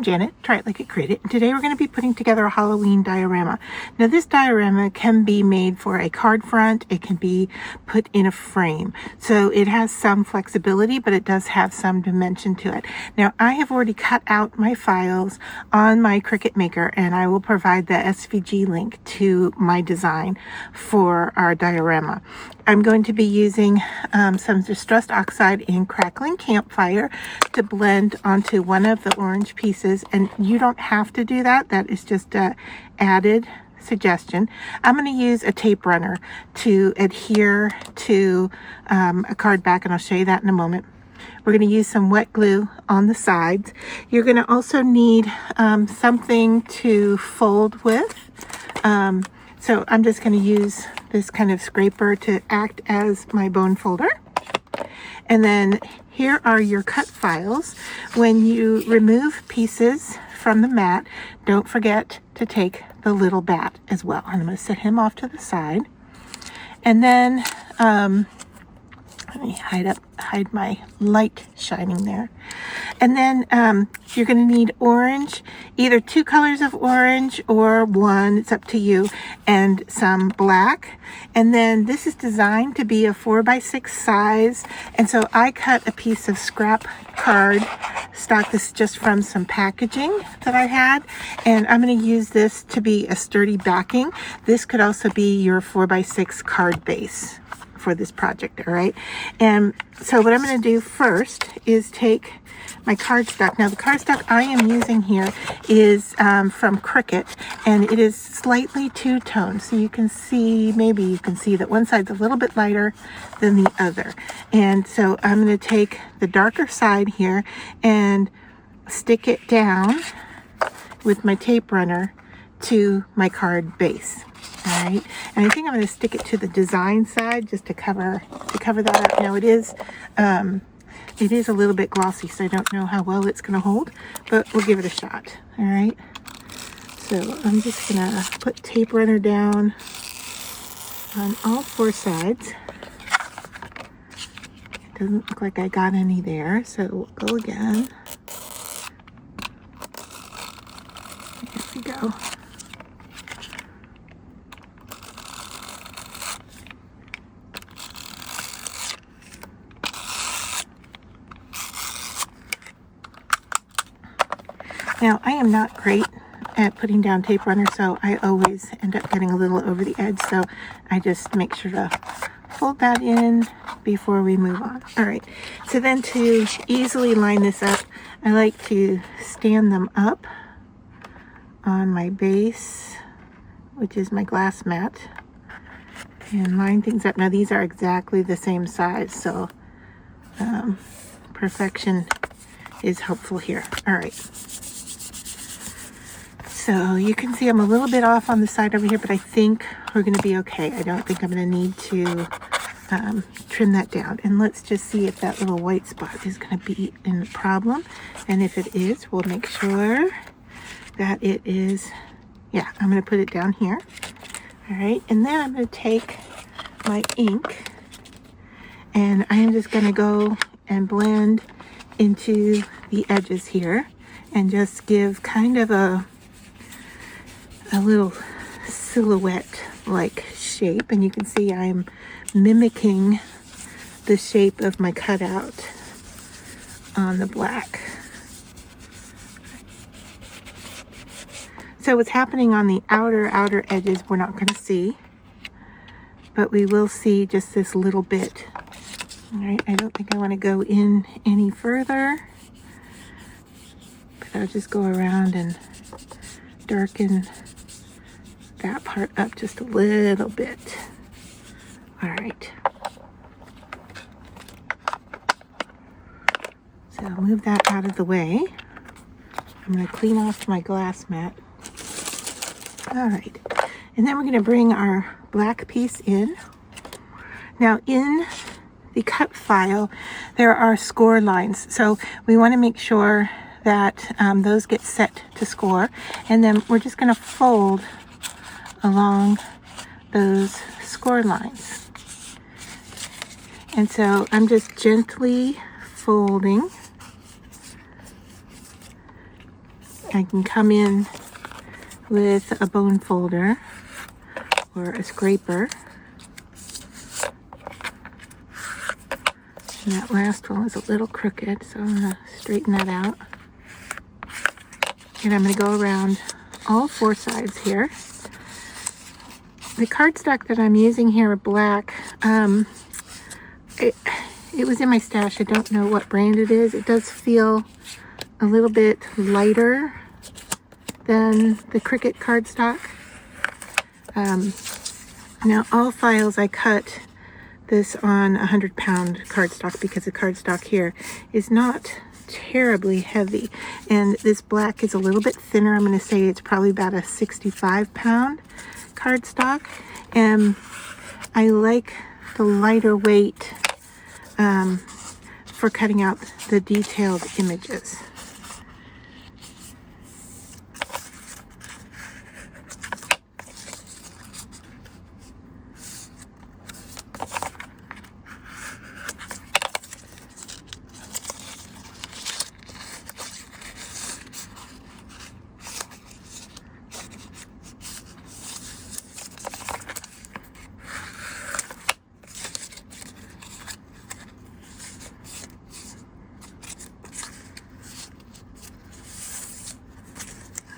I'm Janet, Try It Like It Create It, and today we're going to be putting together a Halloween diorama. Now this diorama can be made for a card front, it can be put in a frame, so it has some flexibility, but it does have some dimension to it. Now I have already cut out my files on my Cricut Maker, and I will provide the SVG link to my design for our diorama. I'm going to be using some distressed oxide in Crackling Campfire to blend onto one of the orange pieces, and you don't have to do that. That is just a added suggestion. I'm going to use a tape runner to adhere to a card back, and I'll show you that in a moment. We're going to use some wet glue on the sides. You're going to also need something to fold with. So I'm just going to use this kind of scraper to act as my bone folder. And then here are your cut files. When you remove pieces from the mat, don't forget to take the little bat as well. And I'm going to set him off to the side. And then let me hide my light shining there. And then you're going to need orange, either 2 colors of orange or 1, it's up to you, and some black. And then this is designed to be a 4x6 size, and so I cut a piece of scrap card stock. This is just from some packaging that I had, and I'm going to use this to be a sturdy backing. This could also be your 4x6 card base for this project, all right? And so what I'm going to do first is take my cardstock. Now the cardstock I am using here is from Cricut, and it is slightly two-toned, so you can see, maybe you can see that one side's a little bit lighter than the other. And so I'm going to take the darker side here and stick it down with my tape runner to my card base. All right, and I think I'm going to stick it to the design side just to cover that up. Now it is a little bit glossy, so I don't know how well it's going to hold, but we'll give it a shot. All right, so I'm just going to put tape runner down on all 4 sides. It doesn't look like I got any there, so we'll go again. Here we go. Now, I am not great at putting down tape runner, so I always end up getting a little over the edge, so I just make sure to fold that in before we move on. All right, so then to easily line this up, I like to stand them up on my base, which is my glass mat, and line things up. Now, these are exactly the same size, so perfection is helpful here. All right. So you can see I'm a little bit off on the side over here, but I think we're going to be okay. I don't think I'm going to need to trim that down. And let's just see if that little white spot is going to be a problem. And if it is, we'll make sure that it is. Yeah, I'm going to put it down here. All right, and then I'm going to take my ink, and I am just going to go and blend into the edges here and just give kind of a little silhouette like shape. And you can see I'm mimicking the shape of my cutout on the black. So what's happening on the outer edges we're not going to see, but we will see just this little bit. All right, I don't think I want to go in any further, but I'll just go around and darken that part up just a little bit. All right. So I'll move that out of the way. I'm going to clean off my glass mat. All right. And then we're going to bring our black piece in. Now in the cut file, there are score lines. So we want to make sure that those get set to score. And then we're just going to fold along those score lines. And so I'm just gently folding I can come in with a bone folder or a scraper. And that last one was a little crooked, so I'm going to straighten that out. And I'm going to go around all four sides here. The cardstock that I'm using here are black. It was in my stash. I don't know what brand it is. It does feel a little bit lighter than the Cricut cardstock. Now all files I cut this on 100-pound cardstock because the cardstock here is not terribly heavy, and this black is a little bit thinner. I'm going to say it's probably about a 65-pound cardstock, and I like the lighter weight for cutting out the detailed images.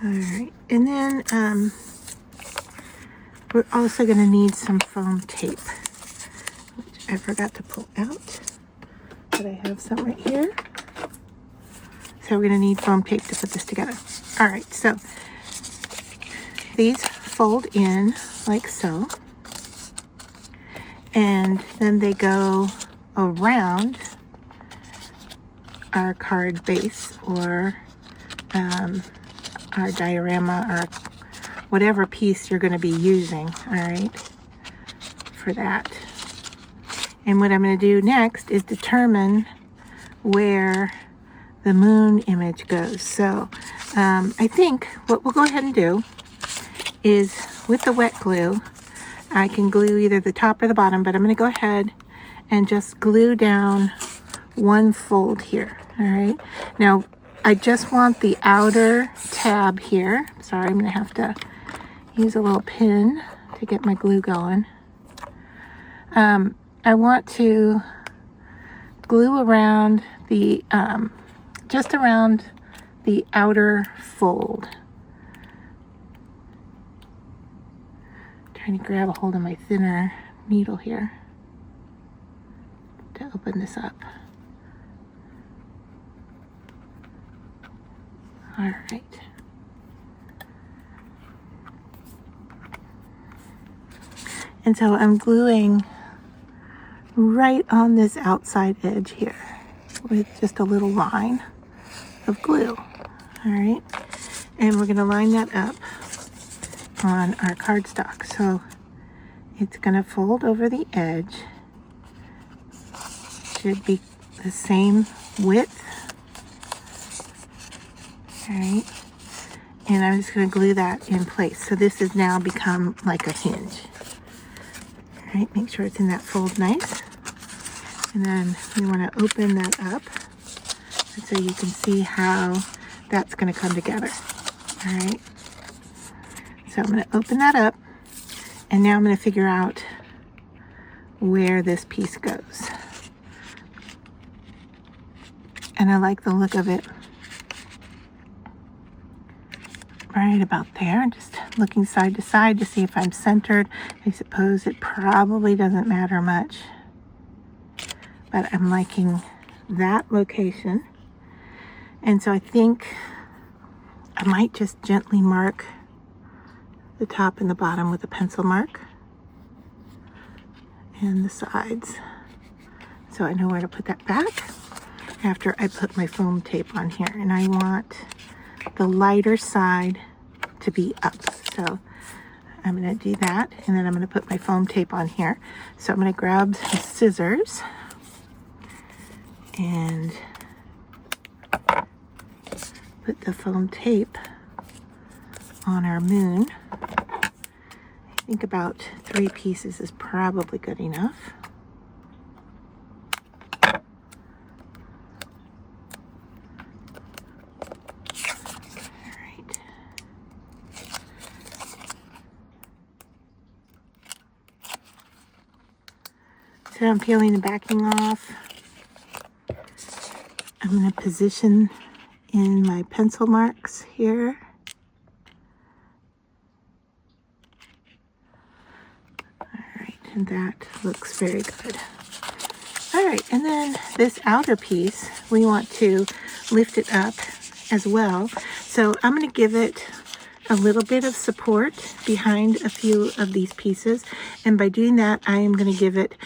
All right, and then we're also going to need some foam tape, which I forgot to pull out, but I have some right here. So we're going to need foam tape to put this together. All right, so these fold in like so, and then they go around our card base or our diorama or whatever piece you're going to be using, all right, for that. And what I'm going to do next is determine where the moon image goes. So I think what we'll go ahead and do is with the wet glue, I can glue either the top or the bottom, but I'm going to go ahead and just glue down one fold here, all right? Now, I just want the outer tab here. Sorry, I'm going to have to use a little pin to get my glue going. I want to glue around the, just around the outer fold. Trying to grab a hold of my thinner needle here to open this up. All right. And so I'm gluing right on this outside edge here with just a little line of glue. All right. And we're going to line that up on our cardstock. So it's going to fold over the edge. Should be the same width. All right, and I'm just going to glue that in place. So this has now become like a hinge. All right, make sure it's in that fold nice. And then we want to open that up so you can see how that's going to come together. All right, so I'm going to open that up, and now I'm going to figure out where this piece goes. And I like the look of it. Right about there, just looking side to side to see if I'm centered. I suppose it probably doesn't matter much, but I'm liking that location. And so I think I might just gently mark the top and the bottom with a pencil mark and the sides, so I know where to put that back after I put my foam tape on here. And I want the lighter side to be up. So I'm going to do that, and then I'm going to put my foam tape on here. So I'm going to grab some scissors and put the foam tape on our moon. I think about 3 pieces is probably good enough. After I'm peeling the backing off, I'm going to position in my pencil marks here. Alright, and that looks very good. Alright, and then this outer piece, we want to lift it up as well. So I'm going to give it a little bit of support behind a few of these pieces, and by doing that I am going to give it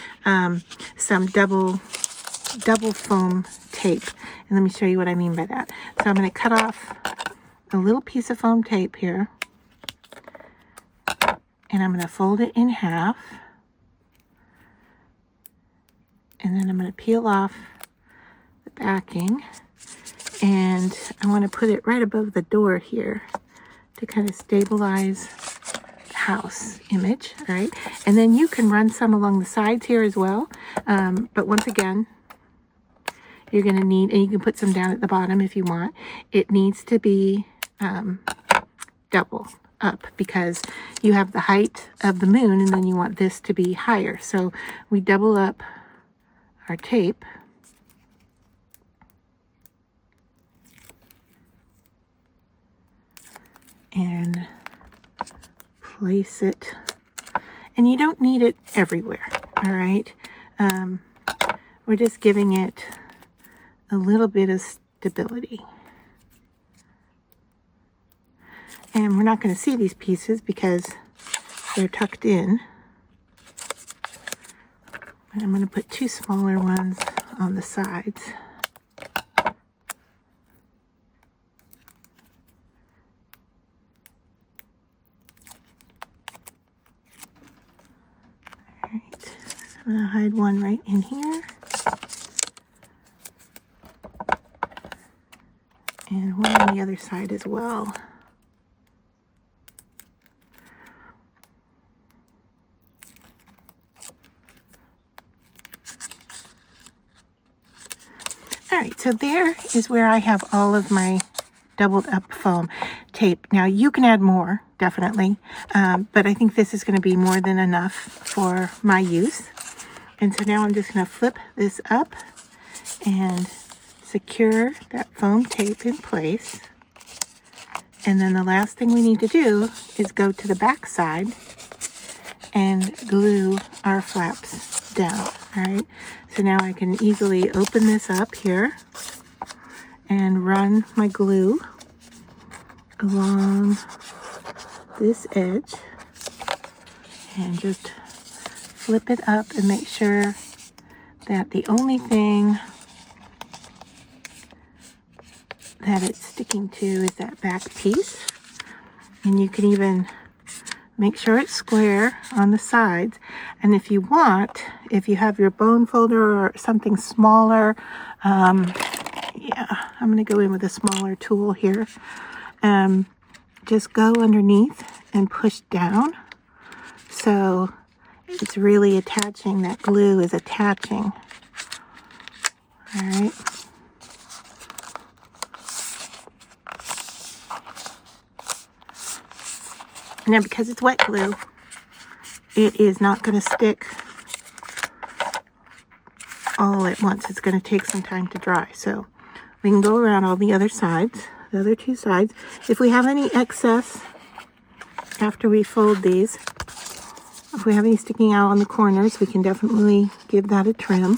some double foam tape. And let me show you what I mean by that. So I'm going to cut off a little piece of foam tape here, and I'm going to fold it in half, and then I'm going to peel off the backing, and I want to put it right above the door here to kind of stabilize the house image, right? And then you can run some along the sides here as well. But once again, you're going to need, and you can put some down at the bottom if you want. It needs to be double up because you have the height of the moon and then you want this to be higher. So we double up our tape. And place it, and you don't need it everywhere, all right? We're just giving it a little bit of stability. And we're not going to see these pieces because they're tucked in. And I'm going to put two smaller ones on the sides. I'm going to hide one right in here. And one on the other side as well. Alright, so there is where I have all of my doubled up foam tape. Now you can add more, definitely, but I think this is going to be more than enough for my use. And so now I'm just going to flip this up and secure that foam tape in place. And then the last thing we need to do is go to the back side and glue our flaps down. All right, so now I can easily open this up here and run my glue along this edge and just flip it up and make sure that the only thing that it's sticking to is that back piece. And you can even make sure it's square on the sides. And if you want, if you have your bone folder or something smaller, yeah, I'm going to go in with a smaller tool here. Just go underneath and push down. So it's really attaching, that glue is attaching. All right. Now, because it's wet glue, it is not going to stick all at once. It's going to take some time to dry. So we can go around all the other sides, the other two sides. If we have any excess after we fold these, if we have any sticking out on the corners, we can definitely give that a trim.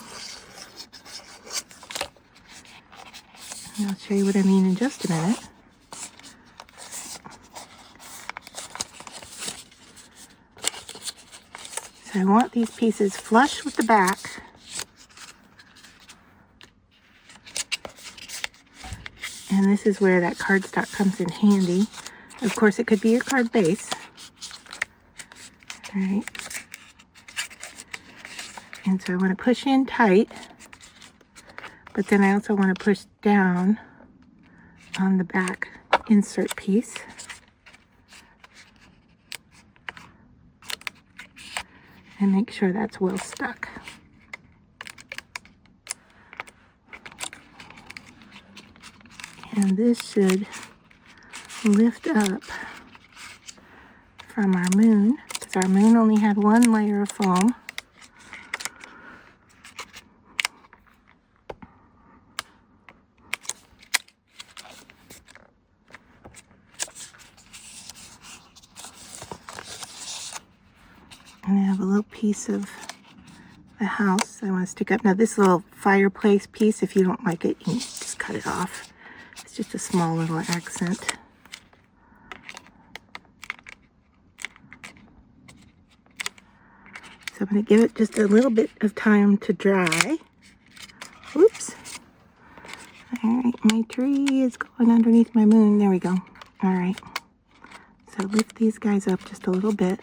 And I'll show you what I mean in just a minute. So I want these pieces flush with the back. And this is where that cardstock comes in handy. Of course, it could be your card base. All right. And so I want to push in tight, but then I also want to push down on the back insert piece. And make sure that's well stuck. And this should lift up from our moon, because our moon only had one layer of foam. piece of the house I want to stick up. Now this little fireplace piece, if you don't like it, you can just cut it off. It's just a small little accent. So I'm going to give it just a little bit of time to dry. Oops. Alright, my tree is going underneath my moon. There we go. Alright. So lift these guys up just a little bit.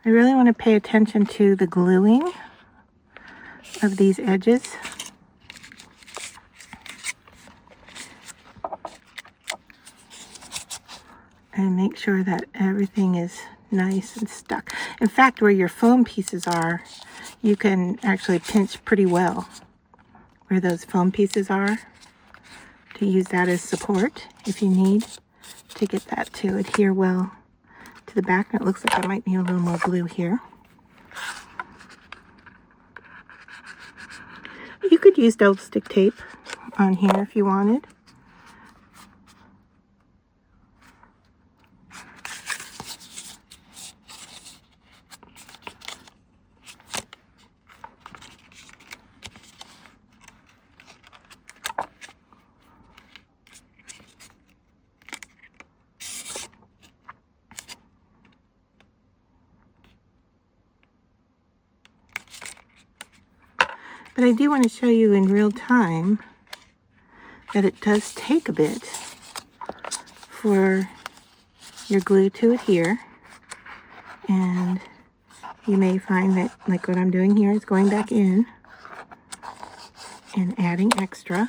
I really want to pay attention to the gluing of these edges. And make sure that everything is nice and stuck. In fact, where your foam pieces are, you can actually pinch pretty well where those foam pieces are to use that as support if you need to get that to adhere well to the back. And it looks like I might need a little more glue here. You could use double stick tape on here if you wanted. But I do want to show you in real time that it does take a bit for your glue to adhere. And you may find that, like what I'm doing here, is going back in and adding extra.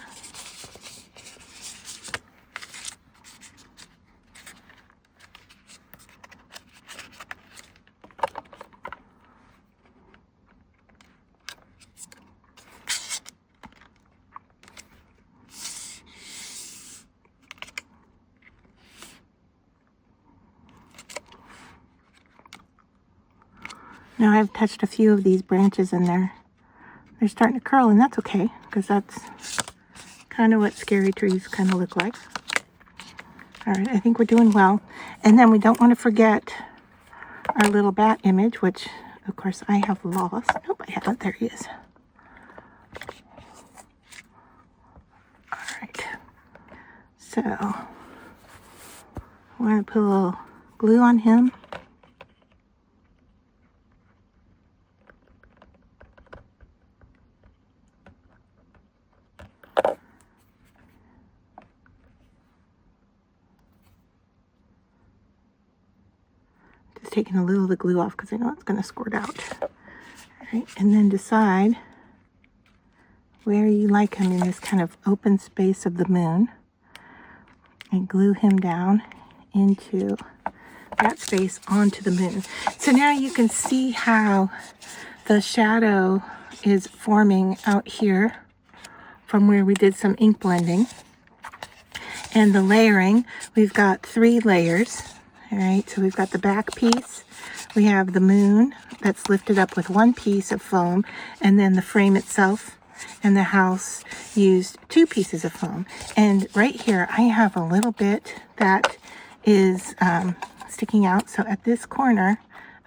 Now I've touched a few of these branches in there. They're starting to curl, and that's okay, because that's kind of what scary trees kind of look like. All right, I think we're doing well. And then we don't want to forget our little bat image, which, of course, I have lost. Nope, I haven't. There he is. All right. So, I want to put a little glue on him. Taking a little of the glue off because I know it's going to squirt out. All right, and then decide where you like him in this kind of open space of the moon and glue him down into that space onto the moon. So now you can see how the shadow is forming out here from where we did some ink blending. And the layering, we've got 3 layers. All right, so we've got the back piece, we have the moon that's lifted up with 1 piece of foam, and then the frame itself and the house used 2 pieces of foam. And right here, I have a little bit that is sticking out. So at this corner,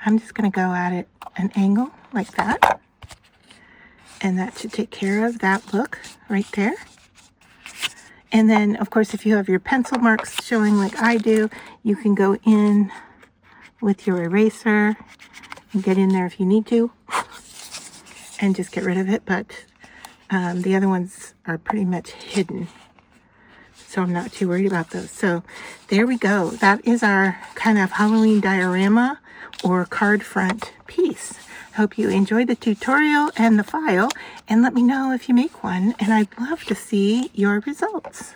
I'm just going to go at it an angle like that. And that should take care of that look right there. And then, of course, if you have your pencil marks showing like I do, you can go in with your eraser and get in there if you need to and just get rid of it. But the other ones are pretty much hidden, so I'm not too worried about those. So there we go. That is our kind of Halloween diorama or card front piece. Hope you enjoyed the tutorial and the file, and let me know if you make one, and I'd love to see your results.